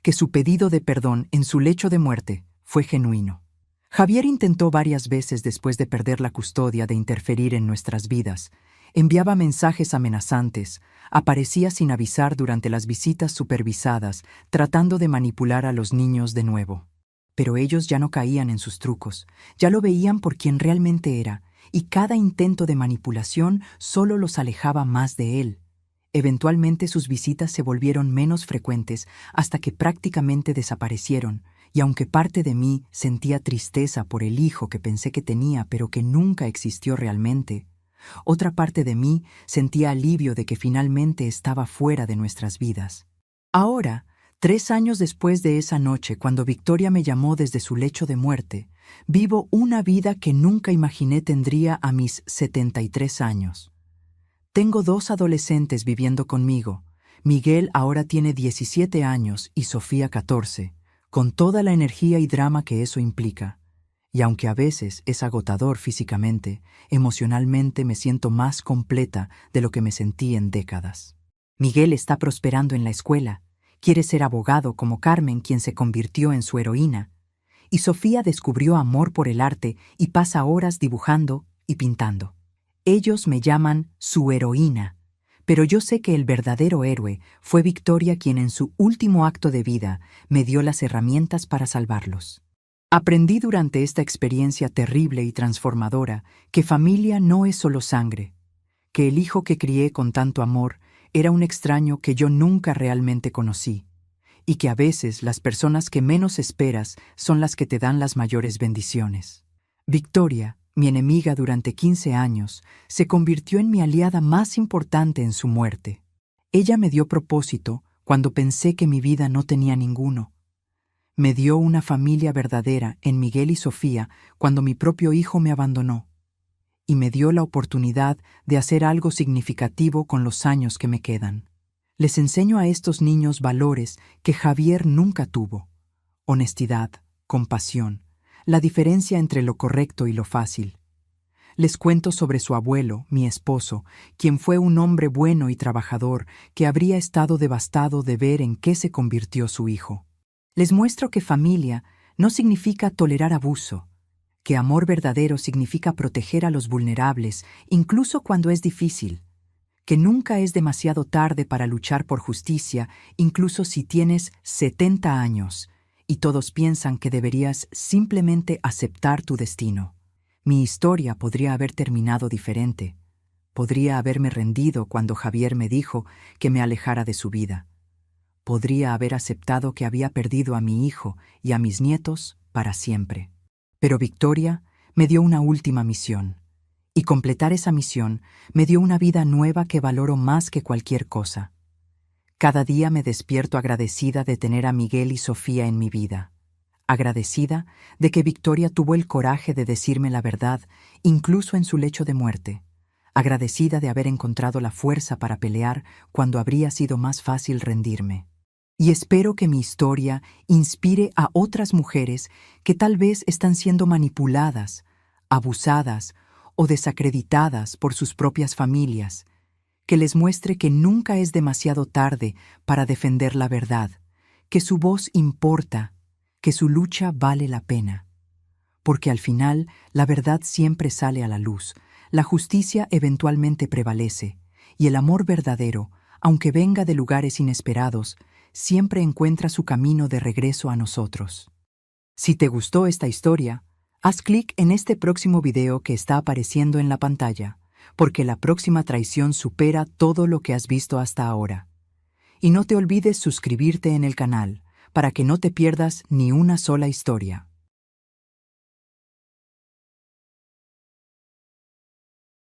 que su pedido de perdón en su lecho de muerte fue genuino. Javier intentó varias veces después de perder la custodia de interferir en nuestras vidas. Enviaba mensajes amenazantes, aparecía sin avisar durante las visitas supervisadas, tratando de manipular a los niños de nuevo. Pero ellos ya no caían en sus trucos, ya lo veían por quien realmente era, y cada intento de manipulación solo los alejaba más de él. Eventualmente sus visitas se volvieron menos frecuentes hasta que prácticamente desaparecieron, y aunque parte de mí sentía tristeza por el hijo que pensé que tenía pero que nunca existió realmente, otra parte de mí sentía alivio de que finalmente estaba fuera de nuestras vidas. Ahora, 3 años después de esa noche, cuando Victoria me llamó desde su lecho de muerte, vivo una vida que nunca imaginé tendría a mis 73 años. Tengo 2 adolescentes viviendo conmigo. Miguel ahora tiene 17 años y Sofía 14, con toda la energía y drama que eso implica. Y aunque a veces es agotador físicamente, emocionalmente me siento más completa de lo que me sentí en décadas. Miguel está prosperando en la escuela, quiere ser abogado como Carmen, quien se convirtió en su heroína, y Sofía descubrió amor por el arte y pasa horas dibujando y pintando. Ellos me llaman su heroína, pero yo sé que el verdadero héroe fue Victoria, quien en su último acto de vida me dio las herramientas para salvarlos. Aprendí durante esta experiencia terrible y transformadora que familia no es solo sangre, que el hijo que crié con tanto amor era un extraño que yo nunca realmente conocí, y que a veces las personas que menos esperas son las que te dan las mayores bendiciones. Victoria, mi enemiga durante 15 años, se convirtió en mi aliada más importante en su muerte. Ella me dio propósito cuando pensé que mi vida no tenía ninguno. Me dio una familia verdadera en Miguel y Sofía cuando mi propio hijo me abandonó. Y me dio la oportunidad de hacer algo significativo con los años que me quedan. Les enseño a estos niños valores que Javier nunca tuvo: honestidad, compasión, la diferencia entre lo correcto y lo fácil. Les cuento sobre su abuelo, mi esposo, quien fue un hombre bueno y trabajador que habría estado devastado de ver en qué se convirtió su hijo. Les muestro que familia no significa tolerar abuso, que amor verdadero significa proteger a los vulnerables, incluso cuando es difícil, que nunca es demasiado tarde para luchar por justicia, incluso si tienes 70 años y todos piensan que deberías simplemente aceptar tu destino. Mi historia podría haber terminado diferente. Podría haberme rendido cuando Javier me dijo que me alejara de su vida. Podría haber aceptado que había perdido a mi hijo y a mis nietos para siempre. Pero Victoria me dio una última misión, y completar esa misión me dio una vida nueva que valoro más que cualquier cosa. Cada día me despierto agradecida de tener a Miguel y Sofía en mi vida, agradecida de que Victoria tuvo el coraje de decirme la verdad, incluso en su lecho de muerte, agradecida de haber encontrado la fuerza para pelear cuando habría sido más fácil rendirme. Y espero que mi historia inspire a otras mujeres que tal vez están siendo manipuladas, abusadas o desacreditadas por sus propias familias, que les muestre que nunca es demasiado tarde para defender la verdad, que su voz importa, que su lucha vale la pena. Porque al final la verdad siempre sale a la luz, la justicia eventualmente prevalece, y el amor verdadero, aunque venga de lugares inesperados, siempre encuentra su camino de regreso a nosotros. Si te gustó esta historia, haz clic en este próximo video que está apareciendo en la pantalla, porque la próxima traición supera todo lo que has visto hasta ahora. Y no te olvides suscribirte en el canal, para que no te pierdas ni una sola historia.